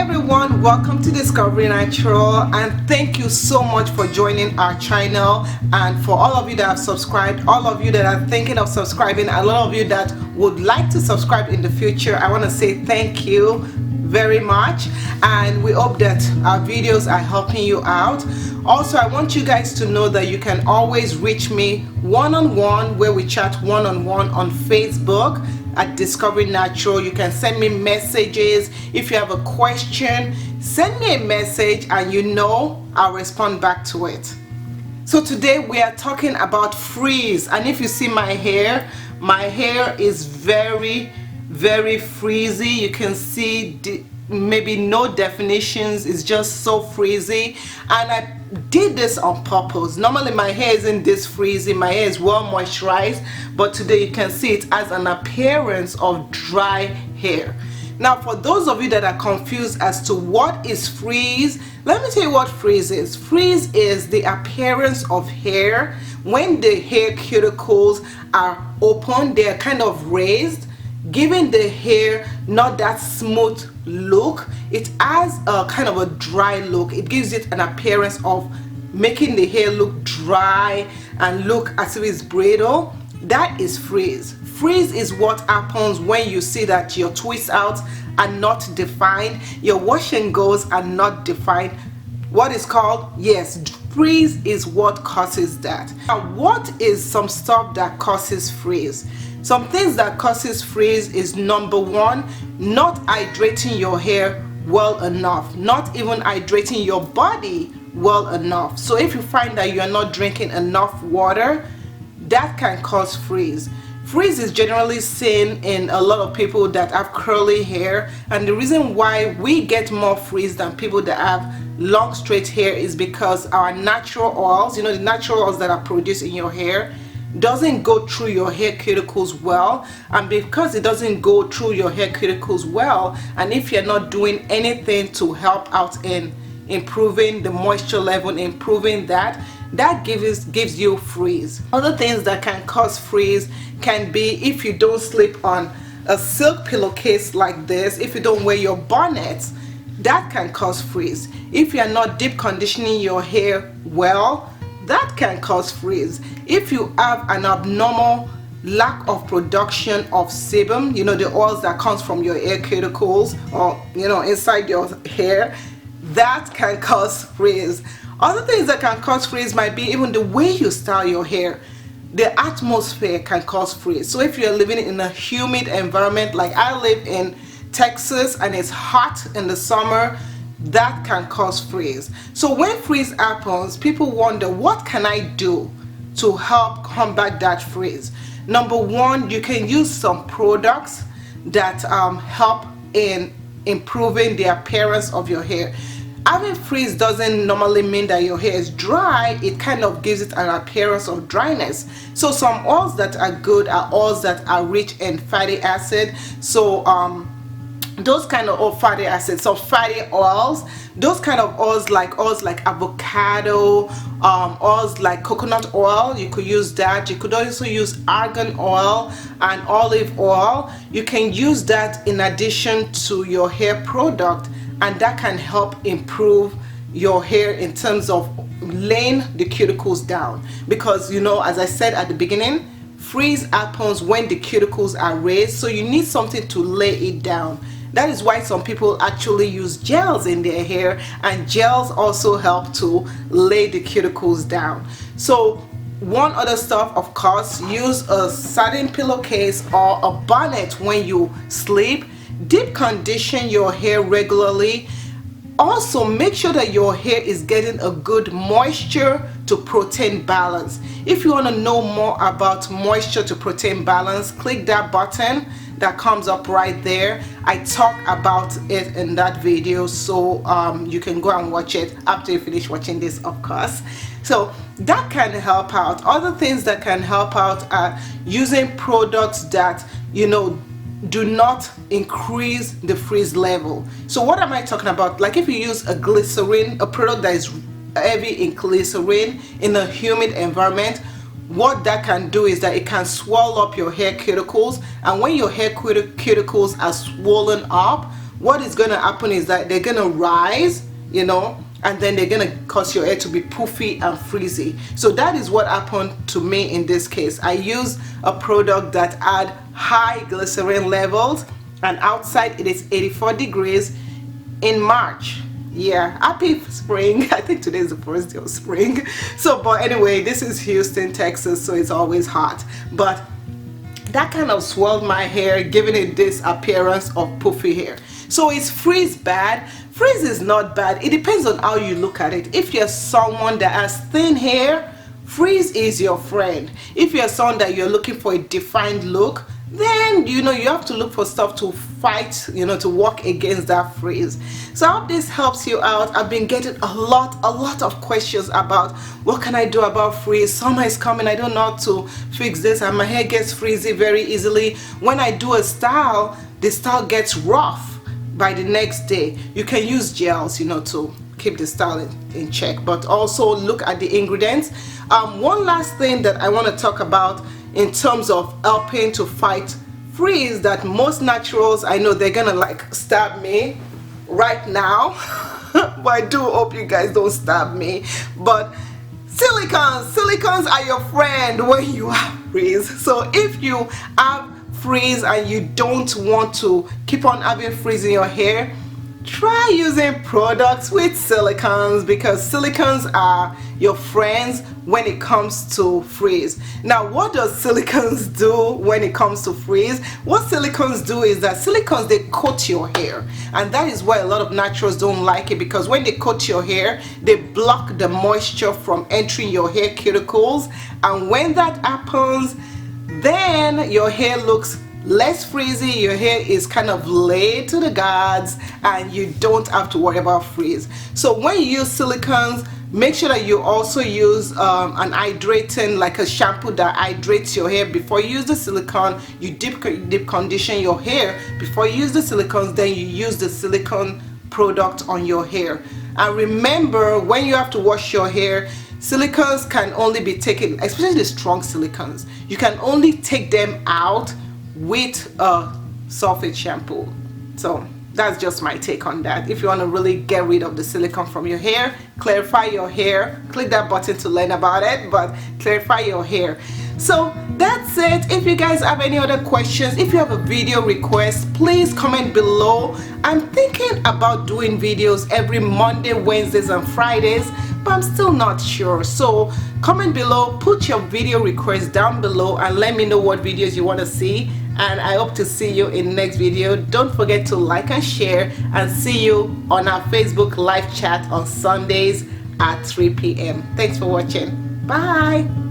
everyone, welcome to Discovery Natural, and thank you so much for joining our channel. And for all of you that have subscribed, all of you that are thinking of subscribing, a lot of you that would like to subscribe in the future, I want to say thank you very much, and we hope that our videos are helping you out. Also, I want you guys to know that you can always reach me one-on-one, where we chat one-on-one on Facebook at Discovering Natural. You can send me messages. If you have a question, send me a message and I'll respond back to it. So today we are talking about frizz, and if you see my hair is very frizzy. You can see maybe no definitions, it's just so frizzy, and I did this on purpose. Normally my hair isn't this frizzy, my hair is well moisturized, but today you can see it as an appearance of dry hair. Now, for those of you that are confused as to what is frizz, let me tell you what frizz is. Frizz is the appearance of hair when the hair cuticles are open, they are kind of raised, giving the hair not that smooth look. It has a kind of a dry look. It gives it an appearance of making the hair look dry and look as if it's brittle. That is frizz. Frizz is what happens when you see that your twist outs are not defined, your wash and goes are not defined. What is called? Yes, frizz is what causes that. Now, what is some stuff that causes frizz? Some things that causes frizz is, number one, not hydrating your hair well enough, not even hydrating your body well enough. So if you find that you're not drinking enough water, that can cause frizz. Frizz is generally seen in a lot of people that have curly hair, and the reason why we get more frizz than people that have long straight hair is because our natural oils, the natural oils that are produced in your hair, doesn't go through your hair cuticles well. And because it doesn't go through your hair cuticles well, and if you're not doing anything to help out in improving the moisture level, improving that gives you frizz. Other things that can cause frizz can be if you don't sleep on a silk pillowcase like this, if you don't wear your bonnet, that can cause frizz. If you're not deep conditioning your hair well, that can cause frizz. If you have an abnormal lack of production of sebum, the oils that comes from your hair cuticles or inside your hair, that can cause frizz. Other things that can cause frizz might be even the way you style your hair. The atmosphere can cause frizz. So if you're living in a humid environment, like I live in Texas and it's hot in the summer, that can cause frizz. So when frizz happens, people wonder, what can I do to help combat that frizz? Number one, you can use some products that help in improving the appearance of your hair. Having frizz doesn't normally mean that your hair is dry. It kind of gives it an appearance of dryness. So some oils that are good are oils that are rich in fatty acid. So those kind of fatty acids, so fatty oils, those kind of oils like avocado, oils like coconut oil, you could use that. You could also use argan oil and olive oil. You can use that in addition to your hair product, and that can help improve your hair in terms of laying the cuticles down. Because as I said at the beginning, frizz happens when the cuticles are raised, so you need something to lay it down. That is why some people actually use gels in their hair, and gels also help to lay the cuticles down. So one other stuff, of course, use a satin pillowcase or a bonnet when you sleep. Deep condition your hair regularly. Also, make sure that your hair is getting a good moisture to protein balance. If you want to know more about moisture to protein balance, click that button that comes up right there. I talk about it in that video, so you can go and watch it after you finish watching this, of course. So that can help out. Other things that can help out are using products that do not increase the frizz level. So what am I talking about? Like if you use a glycerin, a product that is heavy in glycerin in a humid environment, what that can do is that it can swell up your hair cuticles, and when your hair cuticles are swollen up, what is going to happen is that they're going to rise, you know, and then they're going to cause your hair to be poofy and frizzy. So that is what happened to me in this case. I used a product that had high glycerin levels, and outside it is 84 degrees in March. Yeah, happy spring. I think today is the first day of spring. So, but anyway, this is Houston, Texas, so it's always hot. But that kind of swelled my hair, giving it this appearance of poofy hair. So is frizz bad? Frizz is not bad. It depends on how you look at it. If you're someone that has thin hair, frizz is your friend. If you're someone that you're looking for a defined look, then you know you have to look for stuff to fight, you know, to work against that frizz. So I hope this helps you out. I've been getting a lot of questions about what can I do about frizz. Summer is coming, I don't know how to fix this, and my hair gets frizzy very easily. When I do a style, the style gets rough by the next day. You can use gels, you know, to keep the style in check, but also look at the ingredients. One last thing that I want to talk about in terms of helping to fight frizz, that most naturals, I know they're gonna like stab me right now but I do hope you guys don't stab me. But silicons are your friend when you have frizz. So if you have frizz and you don't want to keep on having frizz in your hair, try using products with silicons, because silicons are your friends when it comes to frizz. Now, what does silicons do when it comes to frizz? What silicons do is that silicons, they coat your hair, and that is why a lot of naturals don't like it, because when they coat your hair, they block the moisture from entering your hair cuticles, and when that happens, then your hair looks less frizzy, your hair is kind of laid to the gods, and you don't have to worry about frizz. So when you use silicons, make sure that you also use an hydrating, like a shampoo that hydrates your hair before you use the silicone. You deep condition your hair before you use the silicons, then you use the silicone product on your hair. And remember, when you have to wash your hair, silicons can only be taken, especially the strong silicons, you can only take them out with a sulfate shampoo. So that's just my take on that. If you want to really get rid of the silicone from your hair, clarify your hair, click that button to learn about it, but clarify your hair. So that's it. If you guys have any other questions, if you have a video request, please comment below. I'm thinking about doing videos every Monday, Wednesdays and Fridays, but I'm still not sure. So comment below, put your video request down below, and let me know what videos you want to see. And I hope to see you in the next video. Don't forget to like and share, and see you on our Facebook live chat on Sundays at 3 p.m. Thanks for watching. Bye.